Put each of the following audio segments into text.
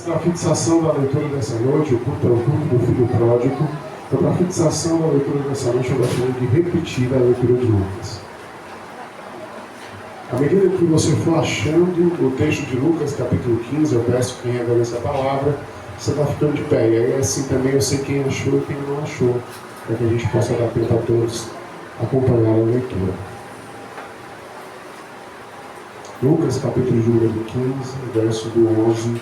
Para a fixação da leitura dessa noite, o culto é o culto do Filho Pródigo. Então, para a fixação da leitura dessa noite, eu gostaria de repetir a leitura de Lucas. À medida que você for achando o texto de Lucas, capítulo 15, eu peço quem reconhece a palavra, você está ficando de pé. E aí, assim também, eu sei quem achou e quem não achou, para que a gente possa dar tempo a todos acompanhar a leitura. Lucas, capítulo de número 15, verso do 11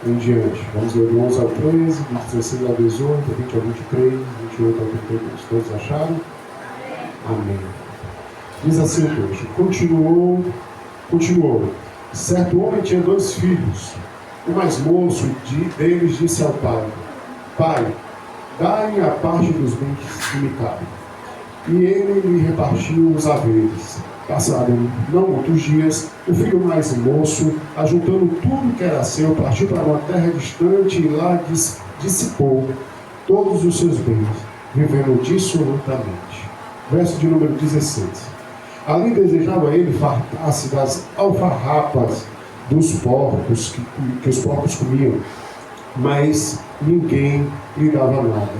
em diante. Vamos ler do 11 ao 13, do 16 ao 18, 20 ao 23, 28 ao 32. Todos acharam? Amém. Diz assim o texto: Continuou. Certo homem tinha 2 filhos. O mais moço deles disse ao pai: Pai, dai-me a parte dos bens que me cabem. E ele lhe repartiu os haveres. Passaram não muitos dias, o filho mais moço, ajuntando tudo que era seu, partiu para uma terra distante e lá dissipou todos os seus bens, vivendo dissolutamente. Verso de número 16. Ali desejava ele fartar-se das alfarrapas dos porcos que os porcos comiam, mas ninguém lhe dava nada.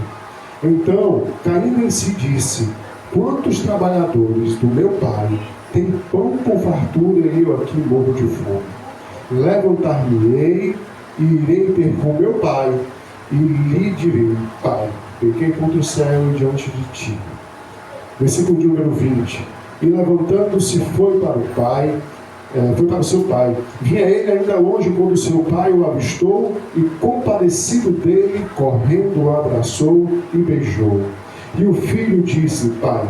Então, caindo em si, disse: Quantos trabalhadores do meu pai têm pão com fartura e eu aqui morro de fome? Levantar-me-ei e irei ter com meu pai e lhe direi: Pai, pequei contra o céu e diante de ti. Versículo de número 20. E levantando-se foi para o seu pai. Vinha ele ainda longe quando seu pai o avistou e, compadecido dele, correndo o abraçou e beijou. E o filho disse: Pai,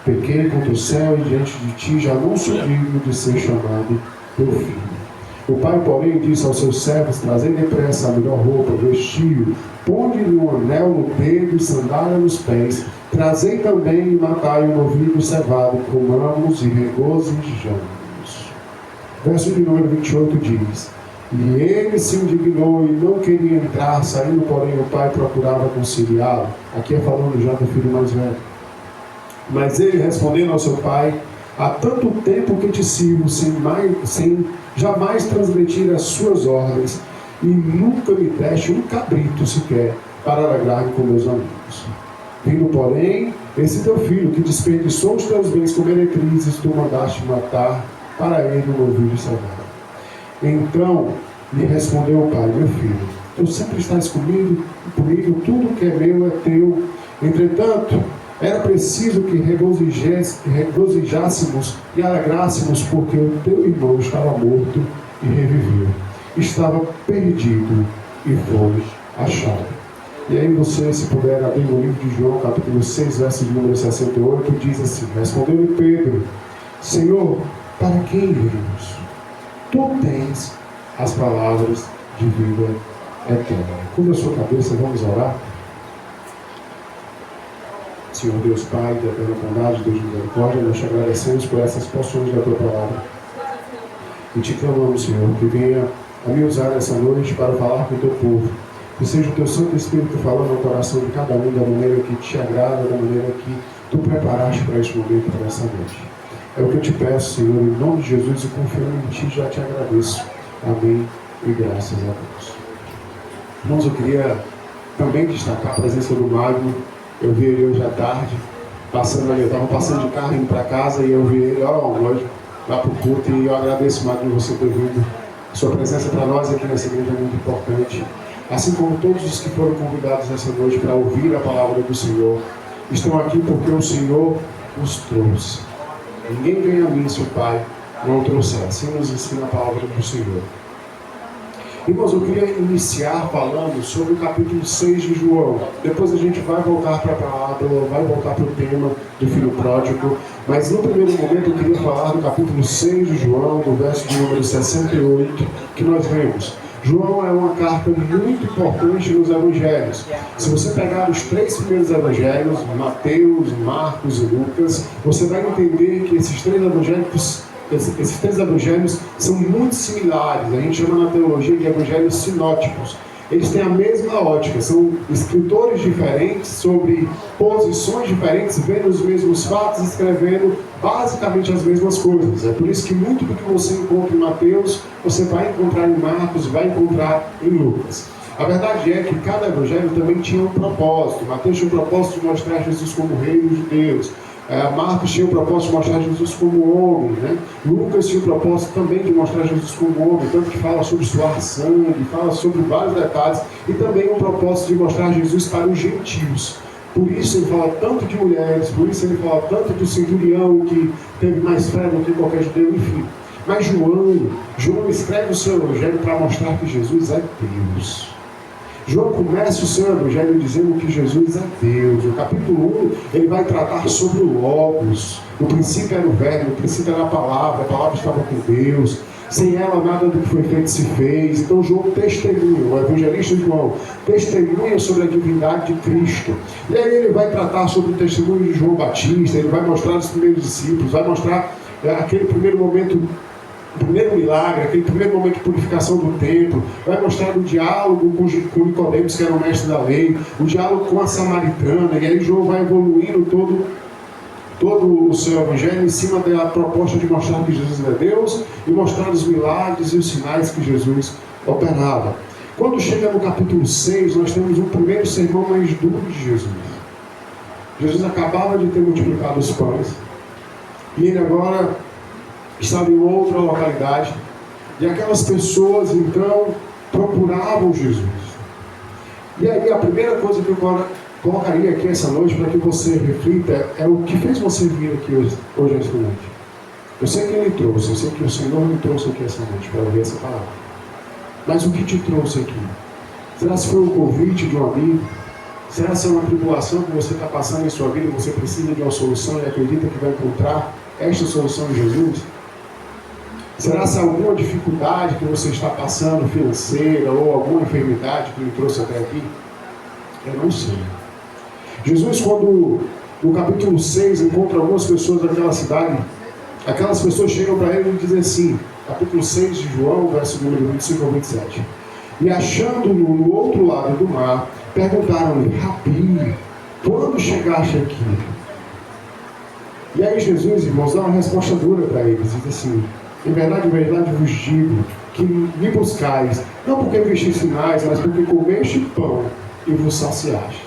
pequei contra o céu e diante de ti, já não sou digno de ser chamado teu filho. O pai, porém, disse aos seus servos: Trazei depressa a melhor roupa, vestiu, ponde-lhe um anel no dedo e sandália nos pés. Trazei também e matai um novilho cevado, comamos e regozijamos. Verso de número 28 diz: E ele se indignou e não queria entrar, saindo, porém, o pai procurava conciliá-lo. Aqui é falando já do filho mais velho. Mas ele, respondendo ao seu pai: Há tanto tempo que te sirvo, sem jamais transgredir as suas ordens, e nunca me deste um cabrito sequer para alegrar-me com meus amigos. Vindo, porém, esse teu filho, que desperdiçou os teus bens com meretrizes, tu mandaste matar para ele um novilho cevado. Então lhe respondeu o pai: Meu filho, tu sempre estás comigo, tudo que é meu é teu. Entretanto, era preciso que regozijássemos e alegrássemos, porque o teu irmão estava morto e reviveu, estava perdido e foi achado. E aí você, se puder abrir no livro de João, capítulo 6, verso de número 68, diz assim: Respondeu-lhe Pedro: Senhor, para quem iremos? Tu tens as palavras de vida eterna. Curva a sua cabeça, vamos orar. Senhor Deus Pai, da eterna bondade, Deus de misericórdia, nós te agradecemos por essas porções da tua palavra. E te clamamos, Senhor, que venha a me usar nessa noite para falar com o teu povo. Que seja o teu Santo Espírito falando no coração de cada um da maneira que te agrada, da maneira que tu preparaste para este momento, para essa noite. É o que eu te peço, Senhor, em nome de Jesus, e confiando em ti, já te agradeço. Amém e graças a Deus. Irmãos, eu queria também destacar a presença do Magno. Eu vi ele hoje à tarde, passando ali, eu estava passando de carro indo para casa e eu vi ele, hoje, lá para o culto, e eu agradeço, Magno, você ter vindo. Sua presença para nós aqui nessa igreja é muito importante. Assim como todos os que foram convidados essa noite para ouvir a palavra do Senhor, estão aqui porque o Senhor os trouxe. Ninguém vem a mim se o Pai não o trouxer. Assim nos ensina a palavra do Senhor. Irmãos, eu queria iniciar falando sobre o capítulo 6 de João. Depois a gente vai voltar para a palavra, vai voltar para o tema do Filho Pródigo. Mas no primeiro momento eu queria falar do capítulo 6 de João, do verso de número 68, que nós vemos. João é uma carta muito importante nos evangelhos. Se você pegar os 3 primeiros evangelhos, Mateus, Marcos e Lucas, você vai entender que esses três evangelhos são muito similares. A gente chama na teologia de evangelhos sinóticos. Eles têm a mesma ótica, são escritores diferentes, sobre posições diferentes, vendo os mesmos fatos, escrevendo basicamente as mesmas coisas. É por isso que muito do que você encontra em Mateus, você vai encontrar em Marcos, vai encontrar em Lucas. A verdade é que cada evangelho também tinha um propósito. Mateus tinha o propósito de mostrar Jesus como rei dos judeus. Marcos tinha o propósito de mostrar Jesus como homem, né? Lucas tinha o propósito também de mostrar Jesus como homem, tanto que fala sobre suar sangue, fala sobre vários detalhes, e também o propósito de mostrar Jesus para os gentios. Por isso ele fala tanto de mulheres, por isso ele fala tanto do centurião que teve mais fé do que qualquer judeu, enfim. Mas João escreve o seu evangelho para mostrar que Jesus é Deus. João começa o seu evangelho dizendo que Jesus é Deus. No capítulo 1, ele vai tratar sobre o Logos. No princípio era o Verbo, no princípio era a palavra estava com Deus. Sem ela nada do que foi feito se fez. Então João testemunha, o evangelista João testemunha sobre a divindade de Cristo. E aí ele vai tratar sobre o testemunho de João Batista, ele vai mostrar os primeiros discípulos, vai mostrar aquele primeiro momento, o primeiro milagre, aquele primeiro momento de purificação do templo, vai mostrar o diálogo com Nicodemos, que era o mestre da lei, o diálogo com a samaritana, e aí João vai evoluindo todo o seu evangelho em cima da proposta de mostrar que Jesus é Deus e mostrar os milagres e os sinais que Jesus operava. Quando chega no capítulo 6, nós temos um primeiro sermão mais duro de Jesus. Jesus acabava de ter multiplicado os pães, e ele agora estava em outra localidade, e aquelas pessoas então procuravam Jesus. E aí a primeira coisa que eu colocaria aqui essa noite para que você reflita é o que fez você vir aqui hoje esta noite. Eu sei que Ele trouxe, eu sei que o Senhor me trouxe aqui essa noite para ouvir essa palavra. Mas o que te trouxe aqui? Será se foi um convite de um amigo? Será se é uma tribulação que você está passando em sua vida e você precisa de uma solução e acredita que vai encontrar esta solução em Jesus? Será se alguma dificuldade que você está passando, financeira, ou alguma enfermidade que me trouxe até aqui? Eu não sei. Jesus, quando no capítulo 6 encontra algumas pessoas daquela cidade, aquelas pessoas chegam para ele e dizem assim, capítulo 6 de João, verso número 25 ao 27. E achando-no no outro lado do mar, perguntaram-lhe, Rabi, quando chegaste aqui? E aí Jesus, irmãos, dá uma resposta dura para eles, diz assim, em verdade vos digo, que me buscais, não porque vistes sinais, mas porque comeste pão e vos saciaste.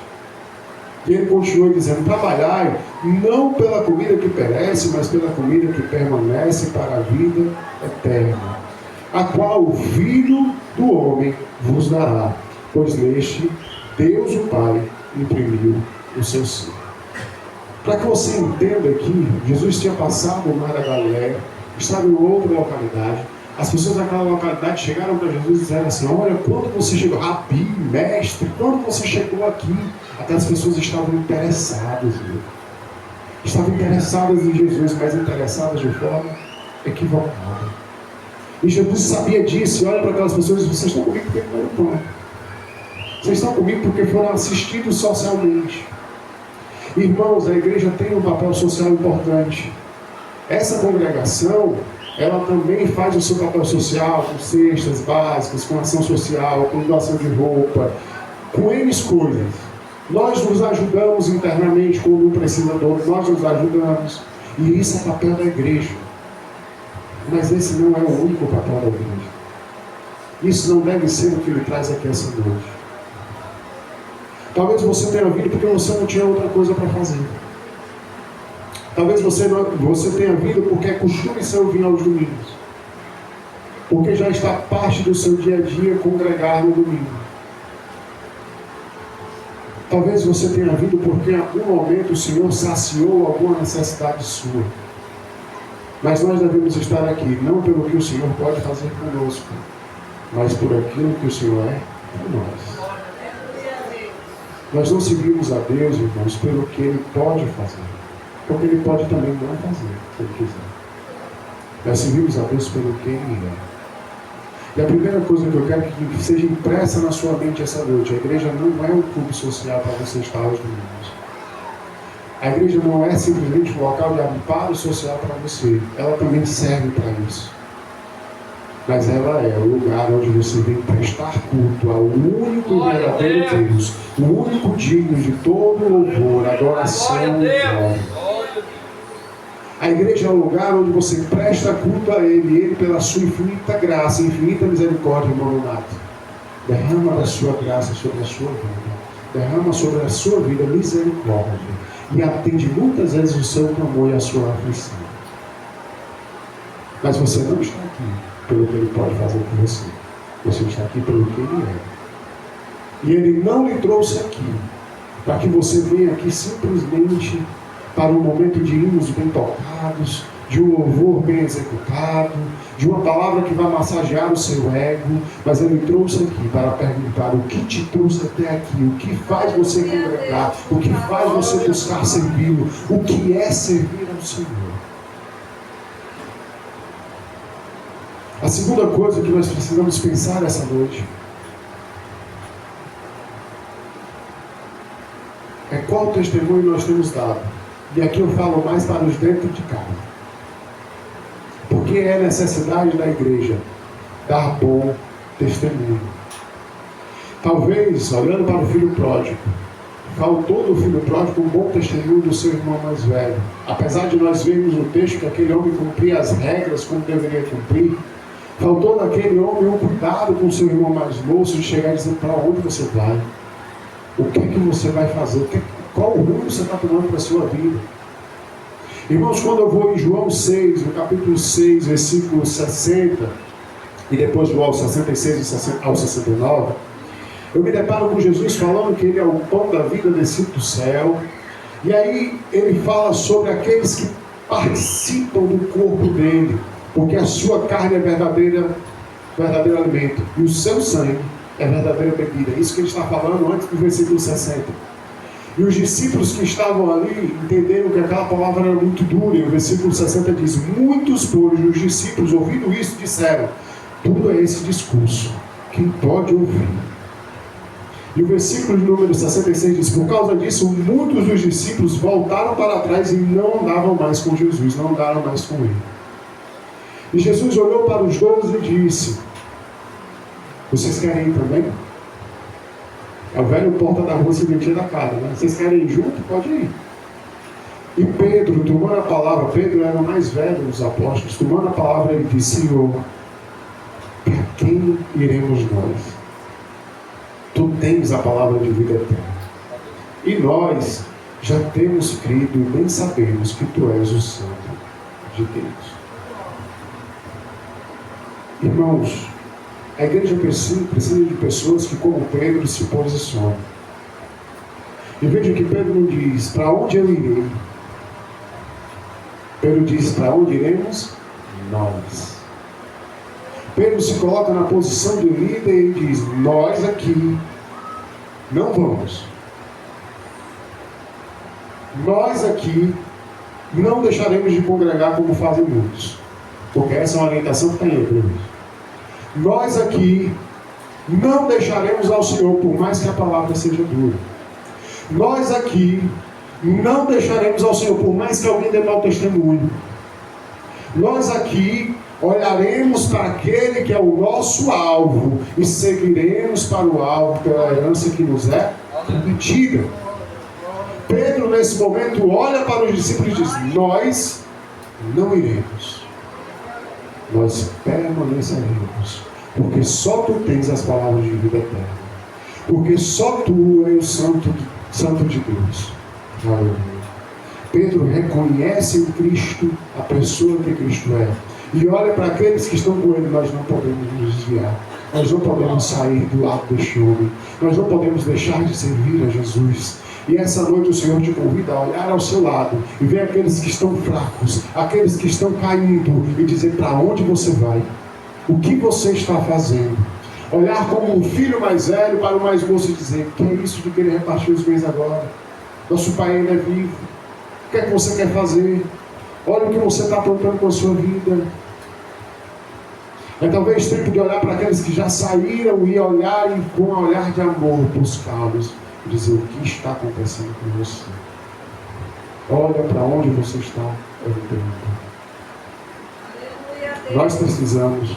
E ele continua dizendo, trabalhai, não pela comida que perece, mas pela comida que permanece para a vida eterna, a qual o Filho do Homem vos dará, pois neste Deus o Pai imprimiu o seu sangue. Para que você entenda que Jesus tinha passado o mar da Galileia, estava em outra localidade. As pessoas daquela localidade chegaram para Jesus e disseram assim, olha, quando você chegou, Rabi, mestre, quando você chegou aqui? Aquelas pessoas estavam interessadas, viu? Estavam interessadas em Jesus, mas interessadas de forma equivocada. E Jesus sabia disso, e olha para aquelas pessoas e diz, vocês estão comigo porque comeram pão. Vocês estão comigo porque foram assistidos socialmente. Irmãos, a igreja tem um papel social importante. Essa congregação, ela também faz o seu papel social, com cestas básicas, com ação social, com doação de roupa, com N coisas. Nós nos ajudamos internamente quando um precisa de outro, nós nos ajudamos. E isso é papel da igreja. Mas esse não é o único papel da igreja. Isso não deve ser o que ele traz aqui essa noite. Talvez você tenha vindo porque você não tinha outra coisa para fazer. Talvez você tenha vindo porque é costume seu vir aos domingos. Porque já está parte do seu dia a dia congregar no domingo. Talvez você tenha vindo porque em algum momento o Senhor saciou alguma necessidade sua. Mas nós devemos estar aqui, não pelo que o Senhor pode fazer conosco, mas por aquilo que o Senhor é por nós. Nós não seguimos a Deus, irmãos, pelo que Ele pode fazer. Porque Ele pode também não fazer, se Ele quiser. Nós seguimos a Deus pelo que Ele é. E a primeira coisa que eu quero que seja impressa na sua mente essa noite, a igreja não é um clube social para você estar aos domingos. A igreja não é simplesmente um local de amparo social para você. Ela também serve para isso. mas ela é o lugar onde você vem prestar culto ao único e verdadeiro Deus, o único digno de todo louvor, adoração e glória. A igreja é o lugar onde você presta culto a Ele, Ele pela sua infinita graça, infinita misericórdia, irmão Renato. Derrama a sua graça sobre a sua vida, derrama sobre a sua vida misericórdia e atende muitas vezes o seu clamor e a sua aflição. Mas você não está aqui pelo que Ele pode fazer por você, você está aqui pelo que Ele é. E Ele não lhe trouxe aqui para que você venha aqui simplesmente para um momento de hinos bem tocados, de um louvor bem executado, de uma palavra que vai massagear o seu ego, mas Ele trouxe aqui para perguntar o que te trouxe até aqui, o que faz você congregar, o que faz você buscar servi-lo, o que é servir ao Senhor. A segunda coisa que nós precisamos pensar essa noite é qual testemunho nós temos dado. E aqui eu falo mais para os dentro de casa. Porque é necessidade da igreja dar bom testemunho. Talvez, olhando para o filho pródigo, faltou do filho pródigo um bom testemunho do seu irmão mais velho. Apesar de nós vermos no texto que aquele homem cumpria as regras como deveria cumprir, faltou naquele homem um cuidado com o seu irmão mais moço de chegar e dizer: para onde você vai? O que é que você vai fazer? Qual o rumo você está tomando para a sua vida? Irmãos, quando eu vou em João 6, no capítulo 6, versículo 60, e depois vou ao 66 e ao 69, eu me deparo com Jesus falando que Ele é o pão da vida descido do céu. E aí Ele fala sobre aqueles que participam do corpo dEle, porque a sua carne é verdadeiro alimento, e o seu sangue é verdadeira bebida. É isso que Ele está falando antes do versículo 60. E os discípulos que estavam ali entenderam que aquela palavra era muito dura. E o versículo 60 diz: muitos, pois, os discípulos, ouvindo isso, disseram: tudo é esse discurso, quem pode ouvir? E o versículo de número 66 diz: por causa disso, muitos dos discípulos voltaram para trás e não andavam mais com Jesus, não andaram mais com Ele. E Jesus olhou para os 12 e disse: vocês querem ir também? É o velho porta da rua se metia da casa, né? Vocês querem ir junto? Pode ir. E Pedro, tomando a palavra, Pedro era o mais velho dos apóstolos, tomando a palavra, ele disse: Senhor, para quem iremos nós? Tu tens a palavra de vida eterna. E nós já temos crido e bem sabemos que Tu és o Santo de Deus. Irmãos, a igreja precisa de pessoas que, como Pedro, se posicionam. E veja que Pedro não diz: para onde eu irei? Pedro diz: para onde iremos? Nós. Pedro se coloca na posição de líder e diz: nós aqui não vamos. Nós aqui não deixaremos de congregar como fazem muitos. Porque essa é uma orientação que está em Hebreus. Nós aqui não deixaremos ao Senhor, por mais que a palavra seja dura. Nós aqui não deixaremos ao Senhor, por mais que alguém dê mau testemunho. Nós aqui olharemos para aquele que é o nosso alvo e seguiremos para o alvo pela herança que nos é prometida. Pedro, nesse momento, olha para os discípulos e diz: nós não iremos. Nós permaneceremos, porque só Tu tens as palavras de vida eterna, porque só Tu és o Santo de Deus. Aleluia. Pedro reconhece em Cristo a pessoa que Cristo é, e olha para aqueles que estão com Ele. Nós não podemos nos desviar, nós não podemos sair do lado deste homem, nós não podemos deixar de servir a Jesus. E essa noite o Senhor te convida a olhar ao seu lado e ver aqueles que estão fracos, aqueles que estão caindo, e dizer: para onde você vai? O que você está fazendo? Olhar como um filho mais velho para o mais moço e dizer: que é isso de querer repartir os bens agora? Nosso pai ainda é vivo. O que é que você quer fazer? Olha o que você está aprontando com a sua vida. É talvez tempo de olhar para aqueles que já saíram e olharem com um olhar de amor, buscá-los e dizer: o que está acontecendo com você? Olha para onde você está andando. Nós precisamos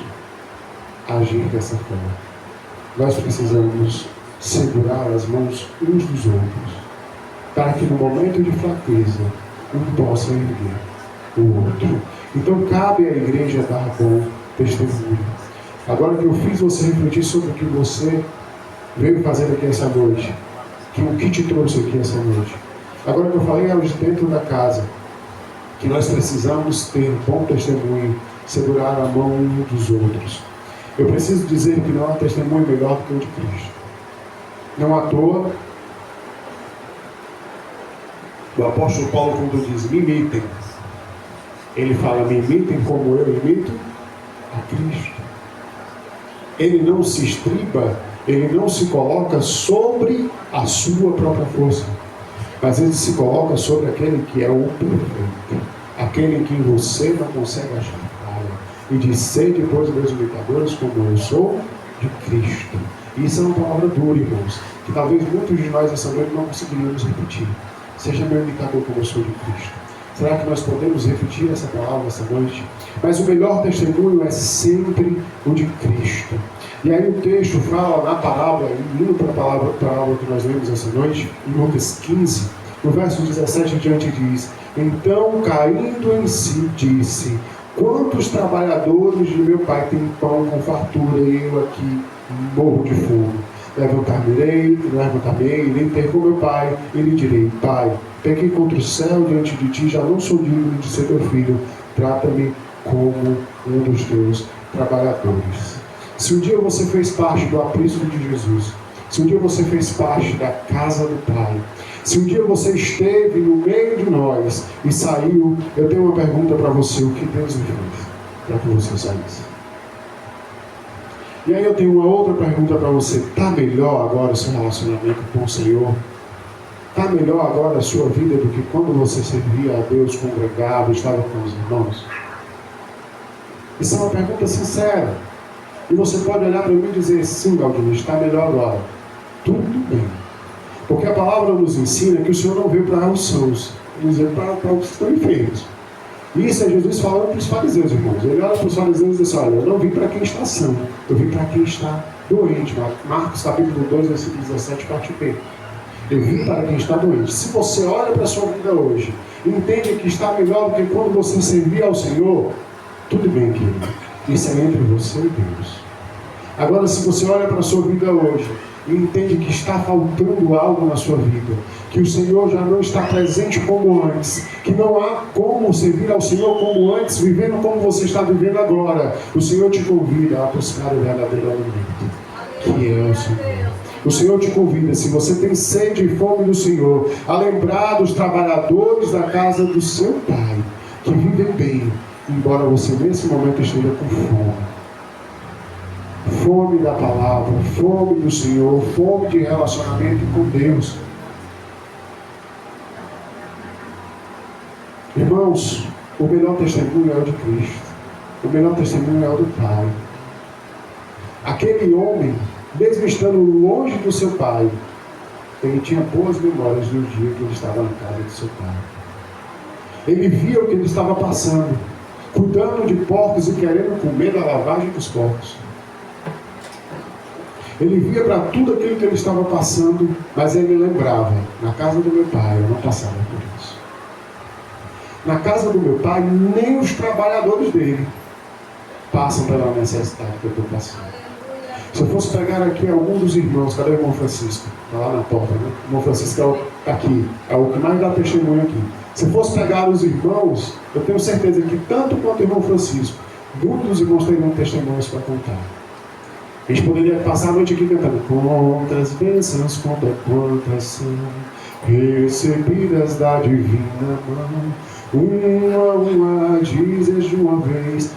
agir dessa forma. Nós precisamos segurar as mãos uns dos outros, para que no momento de fraqueza, um possa erguer o outro. Então cabe à igreja dar bom testemunho. Agora que eu fiz você refletir sobre o que você veio fazer aqui essa noite, o que te trouxe aqui essa noite. Agora que eu falei aos dentro da casa, que nós precisamos ter bom testemunho, segurar a mão uns dos outros. Eu preciso dizer que não há testemunho melhor do que o de Cristo. Não à toa, o apóstolo Paulo, quando diz, me imitem, ele fala, me imitem como eu imito a Cristo. Ele não se estriba, ele não se coloca sobre a sua própria força, mas ele se coloca sobre aquele que é o perfeito, aquele em que você não consegue achar falha, e diz, sede depois meus imitadores como eu sou de Cristo. Isso é uma palavra dura, irmãos, que talvez muitos de nós essa noite não conseguiríamos repetir. Seja meu imitador como eu sou de Cristo. Será que nós podemos repetir essa palavra essa noite? Mas o melhor testemunho é sempre o de Cristo. E aí o texto fala na parábola, indo para a parábola que nós lemos essa noite, em Lucas 15, no verso 17 em diante diz, então caindo em si disse, quantos trabalhadores de meu pai têm pão com fartura e eu aqui morro de fome? Levantar-me-ei, irei ter com meu pai, e lhe direi, pai, pequei contra o céu diante de ti, já não sou digno de ser teu filho, trata-me como um dos teus trabalhadores. Se um dia você fez parte do aprisco de Jesus, se um dia você fez parte da casa do Pai, se um dia você esteve no meio de nós e saiu, eu tenho uma pergunta para você, o que Deus lhe fez para que você saísse? E aí eu tenho uma outra pergunta para você, está melhor agora o seu relacionamento com o Senhor? Está melhor agora a sua vida do que quando você servia a Deus, congregava, estava com os irmãos? Isso é uma pergunta sincera. E você pode olhar para mim e dizer, sim, Galdino, está melhor agora. Tudo bem. Porque a palavra nos ensina que o Senhor não veio para os sãos, ele veio para os que estão enfermos. E isso é Jesus falando para os fariseus, irmãos. Ele olha para os fariseus e diz assim, olha, eu não vim para quem está são, eu vim para quem está doente. Marcos capítulo 2, versículo 17, parte B. Eu vim para quem está doente. Se você olha para a sua vida hoje e entende que está melhor do que quando você servia ao Senhor, tudo bem, querido. Isso é entre você e Deus. Agora, se você olha para a sua vida hoje e entende que está faltando algo na sua vida, que o Senhor já não está presente como antes, que não há como servir ao Senhor como antes, vivendo como você está vivendo agora, o Senhor te convida a buscar o verdadeiro alimento, que é o Senhor. O Senhor te convida, se você tem sede e fome do Senhor, a lembrar dos trabalhadores da casa do seu Pai, que vivem bem, embora você nesse momento esteja com fome. Fome da palavra, fome do Senhor, fome de relacionamento com Deus. Irmãos, o melhor testemunho é o de Cristo. O melhor testemunho é o do Pai. Aquele homem, mesmo estando longe do seu pai, ele tinha boas memórias do dia que ele estava na casa do seu pai. Ele via o que ele estava passando, cuidando de porcos e querendo comer da lavagem dos porcos. Ele via para tudo aquilo que ele estava passando, mas ele lembrava, na casa do meu pai eu não passava por isso. Na casa do meu pai, nem os trabalhadores dele passam pela necessidade que eu estou passando. Se eu fosse pegar aqui algum dos irmãos, cadê o irmão Francisco? Está lá na porta, né? O irmão Francisco está aqui, é o que mais dá testemunho aqui. Se eu fosse pegar os irmãos, eu tenho certeza que tanto quanto o irmão Francisco, muitos dos irmãos teriam testemunhos para contar. A gente poderia passar a noite aqui cantando, quantas bênçãos, quantas são recebidas da divina mão, uma a uma dizes de uma vez,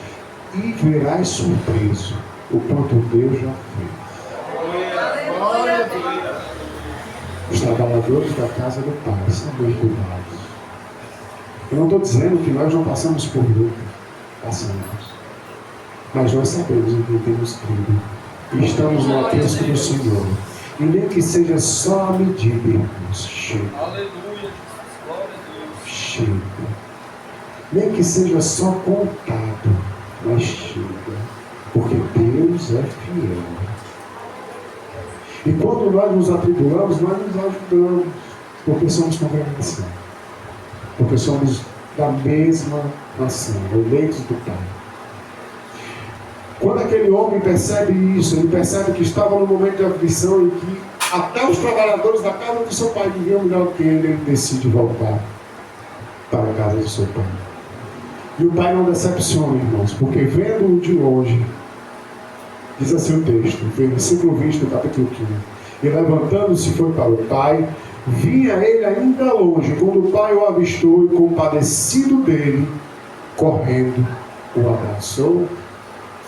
e verás surpreso o quanto Deus já fez. Os trabalhadores da casa do Pai são bem cuidados. Eu não estou dizendo que nós não passamos por luta, passamos, mas nós sabemos em quem temos crido. E estamos no aprisco do Senhor. E nem que seja só a medida, irmãos, chega. Aleluia, glória a Deus. Chega. Nem que seja só contado, mas chega. Porque Deus Deus é fiel. E quando nós nos atribulamos, nós nos ajudamos, porque somos congregação, porque somos da mesma nação, eleitos do Pai. Quando aquele homem percebe isso, ele percebe que estava no momento de aflição e que até os trabalhadores da casa do seu pai viviam melhor do que ele decide voltar para a casa do seu pai. E o pai não decepciona, irmãos, porque vendo-o de longe, diz assim o texto, versículo 20 do capítulo 15, e levantando-se foi para o pai, vinha ele ainda longe, quando o pai o avistou e compadecido dele, correndo, o abraçou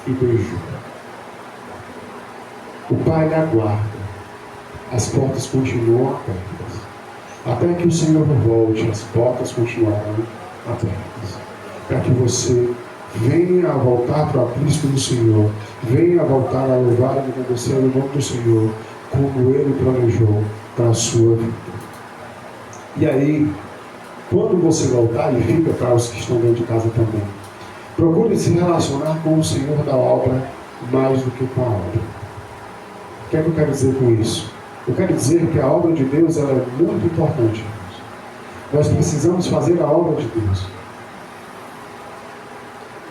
e beijou. O pai lhe aguarda, as portas continuam abertas, até que o Senhor volte, as portas continuarão abertas, para que você venha a voltar para o aprisco do Senhor, venha a voltar a louvar e agradecer o nome do Senhor, como Ele planejou para a sua vida. E aí, quando você voltar, e fica para os que estão dentro de casa também, procure se relacionar com o Senhor da obra mais do que com a obra. O que é que eu quero dizer com isso? Eu quero dizer que a obra de Deus ela é muito importante, irmãos. Nós precisamos fazer a obra de Deus.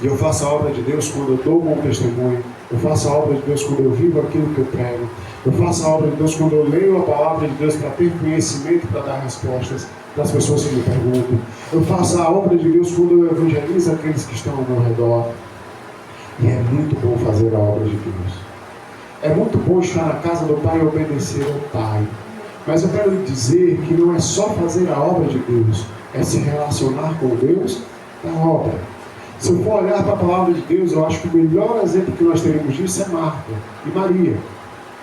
E eu faço a obra de Deus quando eu dou um bom testemunho. Eu faço a obra de Deus quando eu vivo aquilo que eu prego. Eu faço a obra de Deus quando eu leio a palavra de Deus para ter conhecimento para dar respostas para as pessoas que me perguntam. Eu faço a obra de Deus quando eu evangelizo aqueles que estão ao meu redor. E é muito bom fazer a obra de Deus. É muito bom estar na casa do Pai e obedecer ao Pai. Mas eu quero lhe dizer que não é só fazer a obra de Deus, é se relacionar com Deus na obra. Se eu for olhar para a palavra de Deus, eu acho que o melhor exemplo que nós teremos disso é Marta e Maria.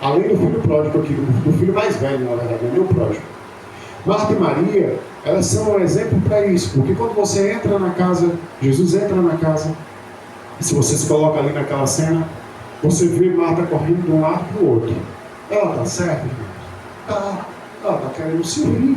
Além do filho pródigo aqui, do filho mais velho, na verdade, não é o pródigo. Marta e Maria, elas são um exemplo para isso, porque quando você entra na casa, Jesus entra na casa, e se você se coloca ali naquela cena, você vê Marta correndo de um lado para o outro. Ela está certa, irmãos? Está. Ela está querendo servir.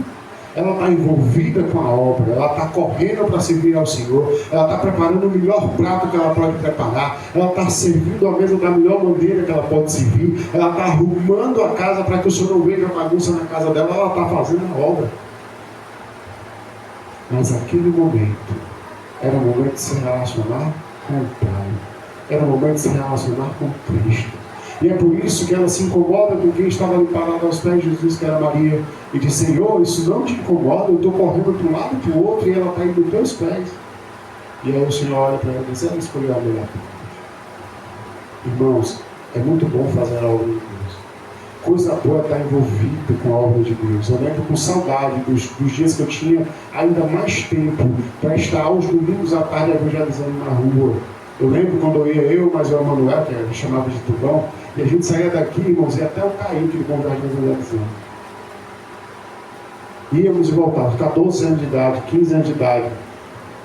Ela está envolvida com a obra, ela está correndo para servir ao Senhor, ela está preparando o melhor prato que ela pode preparar, ela está servindo a mesa da melhor maneira que ela pode servir, ela está arrumando a casa para que o Senhor não veja bagunça na casa dela, ela está fazendo a obra. Mas aquele momento era o momento de se relacionar com o Pai, era o momento de se relacionar com Cristo. E é por isso que ela se incomoda com quem estava ali parado aos pés de Jesus, que era Maria, e diz: Senhor, isso não te incomoda? Eu estou correndo para um lado e para o outro, e ela está indo nos teus pés. E aí o Senhor olha para ela e diz: ela escolheu a melhor parte. Irmãos, é muito bom fazer a obra de Deus. Coisa boa é estar envolvido com a obra de Deus. Eu lembro com saudade dos dias que eu tinha ainda mais tempo para estar aos domingos à tarde evangelizando na rua. Eu lembro quando eu ia, mais o Emanuel, que a gente chamava de Tubão, e a gente saía daqui, irmãos, e até o Kaique de Conversa evangelizando. Íamos e voltávamos, 14 anos de idade, 15 anos de idade,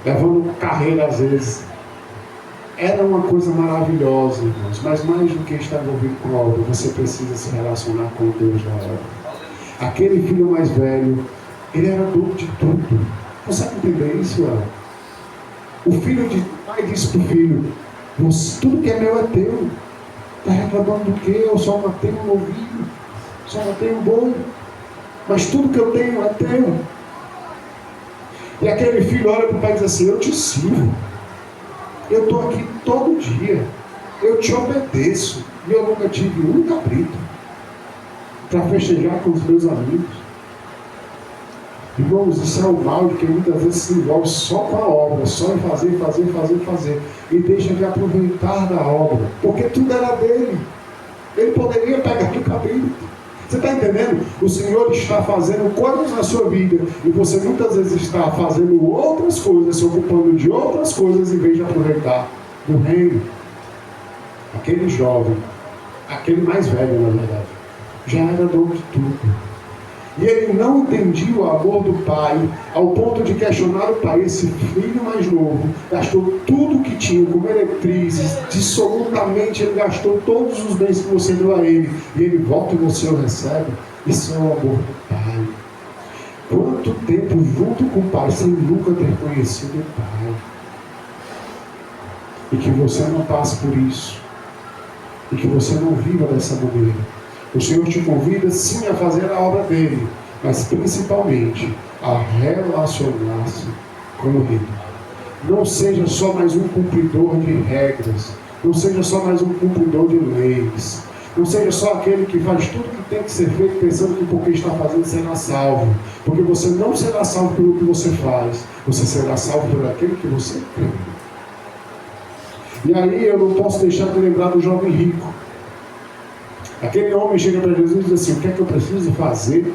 levando carreira às vezes. Era uma coisa maravilhosa, irmãos, mas mais do que estar envolvido com a obra, você precisa se relacionar com o Deus da obra. Aquele filho mais velho, ele era dono de tudo. Consegue entender isso, Léo? O pai disse para o filho: tudo que é meu é teu. Está reclamando do quê? Eu só matei um novilho, só matei um boi, mas tudo que eu tenho é teu. E aquele filho olha para o pai e diz assim: eu te sirvo, eu estou aqui todo dia, eu te obedeço, e eu nunca tive um cabrito para festejar com os meus amigos. Irmãos, isso é o mal de quem muitas vezes se envolve só com a obra, só em fazer, e deixa de aproveitar da obra, porque tudo era dele. Ele poderia pegar o cabrito. Você está entendendo? O Senhor está fazendo coisas na sua vida, e você muitas vezes está fazendo outras coisas, se ocupando de outras coisas, em vez de aproveitar do reino. Aquele jovem, aquele mais velho, na verdade, já era dono de tudo. E ele não entendia o amor do pai, ao ponto de questionar o pai. Esse filho mais novo gastou tudo que tinha com meretrizes, dissolutamente ele gastou todos os bens que você deu a ele, e ele volta e você o recebe. Isso é o amor do pai. Quanto tempo junto com o pai sem nunca ter conhecido o pai? E que você não passe por isso. e que você não viva dessa maneira. O Senhor te convida sim a fazer a obra dele, mas principalmente a relacionar-se com o Reino. Não seja só mais um cumpridor de regras, não seja só mais um cumpridor de leis, não seja só aquele que faz tudo que tem que ser feito pensando que porque está fazendo será salvo, porque você não será salvo pelo que você faz, você será salvo por aquele que você crê. E aí eu não posso deixar de lembrar do jovem rico. Aquele homem chega para Jesus e diz assim: o que é que eu preciso fazer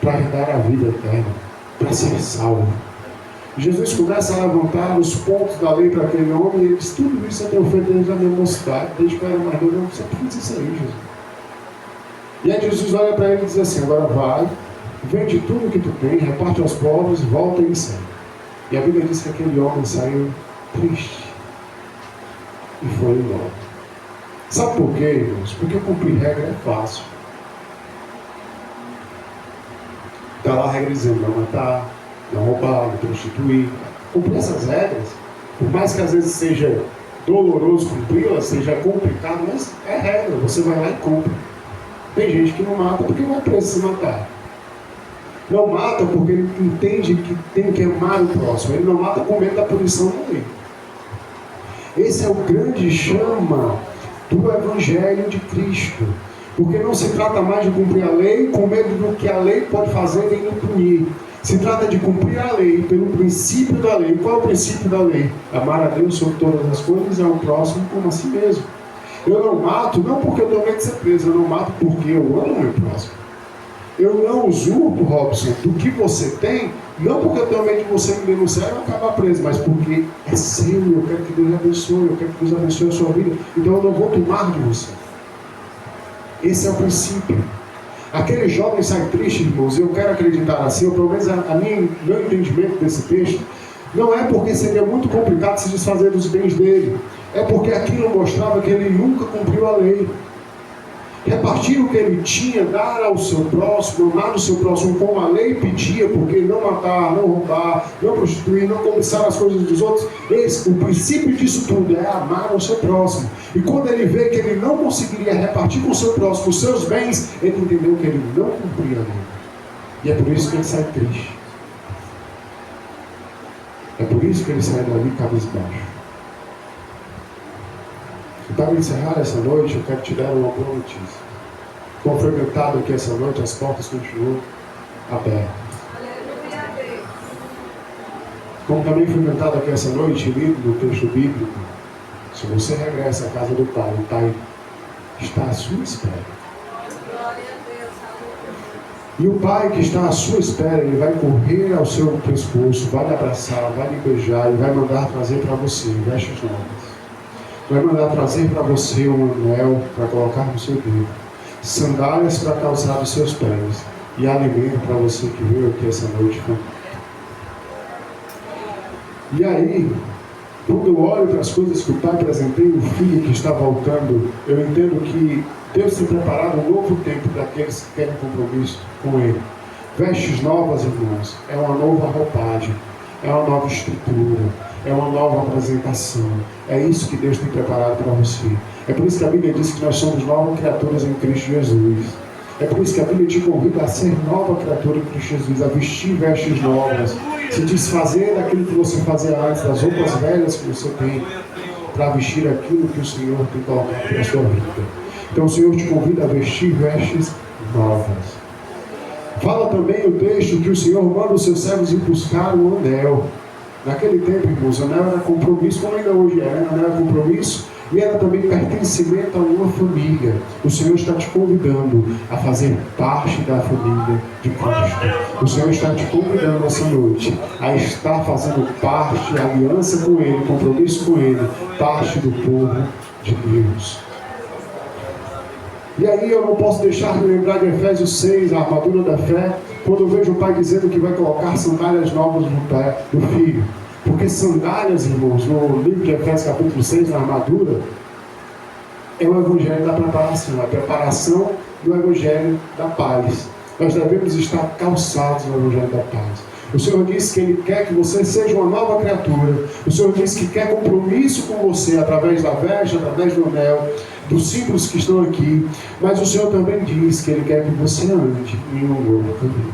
para herdar a vida eterna, para ser salvo? Jesus começa a levantar os pontos da lei para aquele homem e ele diz: tudo isso eu tenho feito desde a minha mocidade, desde que eu era mais novo, eu não sempre fiz isso aí, Jesus. E aí Jesus olha para ele e diz assim: agora vai, vende tudo que tu tem, reparte aos pobres, volta e segue. E a Bíblia diz que aquele homem saiu triste e foi embora. Sabe por quê, irmãos? Porque cumprir regra é fácil. Está lá a regra dizendo: não matar, não roubar, não prostituir. Cumprir essas regras, por mais que às vezes seja doloroso cumpri-las, seja complicado, mas é regra, você vai lá e cumpre. Tem gente que não mata porque não é preso se matar. Não mata porque ele entende que tem que amar o próximo. Ele não mata com medo da punição da lei. Esse é o grande chama do Evangelho de Cristo. Porque não se trata mais de cumprir a lei com medo do que a lei pode fazer em lhe punir. Se trata de cumprir a lei pelo princípio da lei. Qual é o princípio da lei? Amar a Deus sobre todas as coisas e ao próximo como a si mesmo. Eu não mato, não porque eu tenho medo de ser preso, eu não mato porque eu amo o meu próximo. Eu não usurpo, Robson, do que você tem, não porque eu tenho medo de você me denunciar e eu acabar preso, mas porque é seu, eu quero que Deus abençoe, eu quero que Deus abençoe a sua vida, então eu não vou tomar de você. Esse é o princípio. Aquele jovem sai triste, irmãos, e eu quero acreditar assim, ou pelo menos meu entendimento desse texto, não é porque seria muito complicado se desfazer dos bens dele, é porque aquilo mostrava que ele nunca cumpriu a lei. Repartir o que ele tinha, dar ao seu próximo, amar o seu próximo como a lei pedia, porque não matar, não roubar, não prostituir, não cobiçar as coisas dos outros. O princípio disso tudo é amar o seu próximo. E quando ele vê que ele não conseguiria repartir com o seu próximo os seus bens, ele entendeu que ele não cumpria a lei. E é por isso que ele sai triste. É por isso que ele sai dali cabisbaixo. E para encerrar essa noite, eu quero te dar uma boa notícia. Como foi cantado aqui essa noite, as portas continuam abertas. Como também foi cantado aqui essa noite, lido no texto bíblico, se você regressa à casa do Pai, o Pai está à sua espera. E o Pai que está à sua espera, Ele vai correr ao seu pescoço, vai lhe abraçar, vai lhe beijar e vai mandar trazer para você vestes novas. Vai mandar trazer para você um anel para colocar no seu dedo, sandálias para calçar os seus pés e alimento para você que veio aqui essa noite. E aí, quando eu olho para as coisas que o Pai presenteia, o Filho que está voltando, eu entendo que Deus tem preparado um novo tempo para aqueles que querem compromisso com Ele. Vestes novas, irmãos, é uma nova roupagem, é uma nova estrutura, é uma nova apresentação. É isso que Deus tem preparado para você. É por isso que a Bíblia diz que nós somos novas criaturas em Cristo Jesus. É por isso que a Bíblia te convida a ser nova criatura em Cristo Jesus, a vestir vestes novas, se desfazer daquilo que você fazia antes, das roupas velhas que você tem, para vestir aquilo que o Senhor tem colocado para a sua vida. Então o Senhor te convida a vestir vestes novas. Fala também o texto que o Senhor manda os seus servos ir buscar o anel. Naquele tempo, irmãos, anel era compromisso, como ainda hoje é, anel era compromisso e era também pertencimento a uma família. O Senhor está te convidando a fazer parte da família de Cristo. O Senhor está te convidando essa noite a estar fazendo parte, aliança com Ele, compromisso com Ele, parte do povo de Deus. E aí eu não posso deixar de lembrar de Efésios 6, a armadura da fé, quando eu vejo o Pai dizendo que vai colocar sandálias novas no pé do Filho. Porque sandálias, irmãos, no livro de Efésios capítulo 6, na armadura, é o Evangelho da preparação, a preparação do Evangelho da paz. Nós devemos estar calçados no Evangelho da paz. O Senhor disse que Ele quer que você seja uma nova criatura. O Senhor disse que quer compromisso com você através da veste, através do anel. dos símbolos que estão aqui, mas o Senhor também diz que Ele quer que você ande em um novo caminho.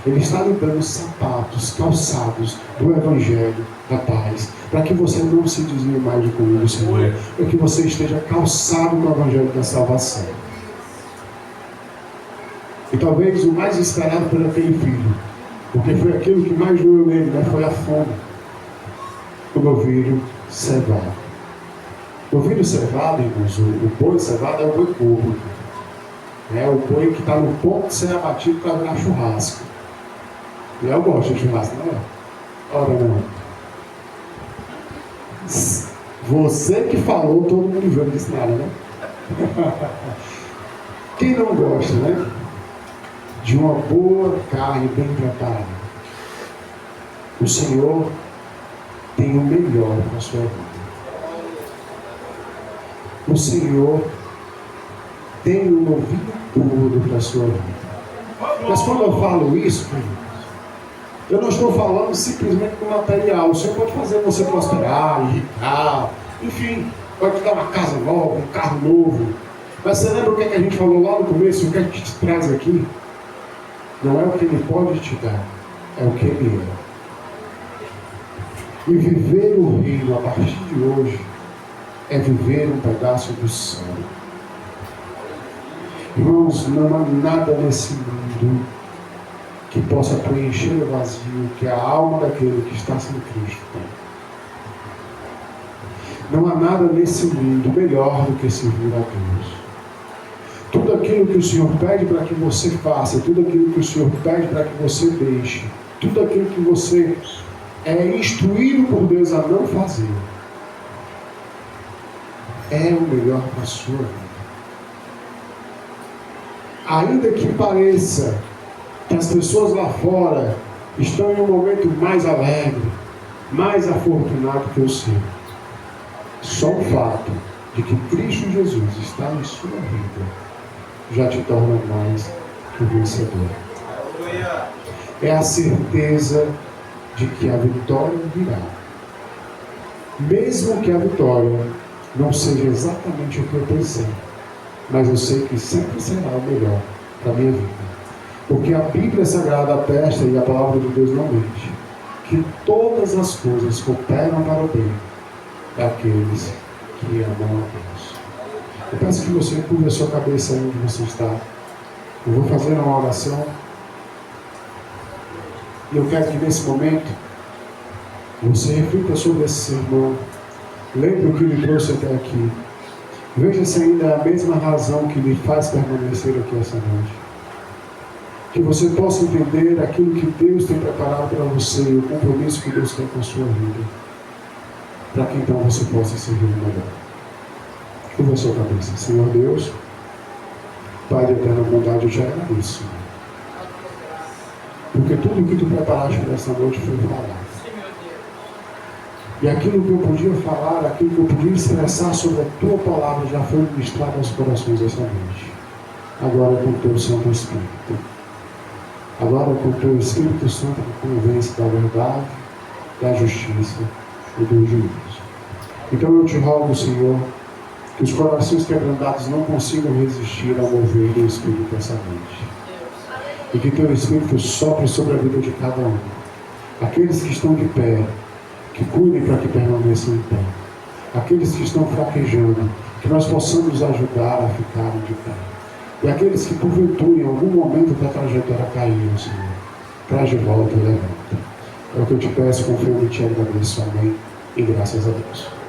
Ele está lhe dando sapatos, calçados do Evangelho da paz, para que você não se desvie mais do caminho do Senhor, para que você esteja calçado no Evangelho da salvação. E talvez o mais esperado por aquele filho, porque foi aquilo que mais doeu nele, né? Foi a fome. O novilho cevado. O novilho cevado, irmãos, o boi cevado é o boi gordo. É o boi que está no ponto de ser abatido para virar churrasco. E eu gosto de churrasco, não é? Ora, não. Você que falou, todo mundo viu, não disse nada, né? Quem não gosta, né? De uma boa carne bem preparada. O Senhor tem o melhor para a sua vida. O Senhor tem o novinho todo para a sua vida. Mas quando eu falo isso, eu não estou falando simplesmente do material. O Senhor pode fazer você prosperar, irritar, enfim, pode te dar uma casa nova, um carro novo. Mas você lembra o que a gente falou lá no começo? O que a gente te traz aqui? Não é o que Ele pode te dar, é o que Ele é. E viver o reino a partir de hoje é viver um pedaço do céu. Irmãos, não há nada nesse mundo que possa preencher o vazio que a alma daquele que está sem Cristo tem. Não há nada nesse mundo melhor do que servir a Deus. Tudo aquilo que o Senhor pede para que você faça, tudo aquilo que o Senhor pede para que você deixe, tudo aquilo que você é instruído por Deus a não fazer, é o melhor para a sua vida. Ainda que pareça que as pessoas lá fora estão em um momento mais alegre, mais afortunado que o seu, só o fato de que Cristo Jesus está em sua vida já te torna mais que vencedor. É a certeza de que a vitória virá. Mesmo que a vitória não seja exatamente o que eu pensei, mas eu sei que sempre será o melhor para a minha vida. Porque a Bíblia Sagrada atesta, e a palavra de Deus não mente, que todas as coisas cooperam para o bem daqueles que amam a Deus. Eu peço que você curva a sua cabeça onde você está. Eu vou fazer uma oração. E eu quero que nesse momento você reflita sobre esse sermão. Lembre o que lhe trouxe até aqui. Veja se ainda é a mesma razão que lhe faz permanecer aqui essa noite. Que você possa entender aquilo que Deus tem preparado para você e o compromisso que Deus tem com a sua vida. Para que então você possa servir melhor. Curva a sua cabeça. Senhor Deus, Pai de eterna bondade, eu te agradeço. Porque tudo o que tu preparaste para essa noite foi falado. E aquilo que eu podia falar, aquilo que eu podia expressar sobre a tua palavra já foi ministrado aos corações essa noite. Agora com o teu Santo Espírito. Agora com o teu Espírito Santo que convence da verdade, da justiça e do juízo. Então eu te rogo, Senhor, que os corações quebrantados não consigam resistir ao mover do Espírito essa noite. E que teu Espírito sopre sobre a vida de cada um. Aqueles que estão de pé, que cuidem para que permaneçam em pé. Aqueles que estão fraquejando, que nós possamos ajudar a ficarem de pé. E aqueles que porventura em algum momento da trajetória caíram, Senhor, traz de volta e levanta. É o que eu te peço, confio e te agradeço. Amém. E graças a Deus.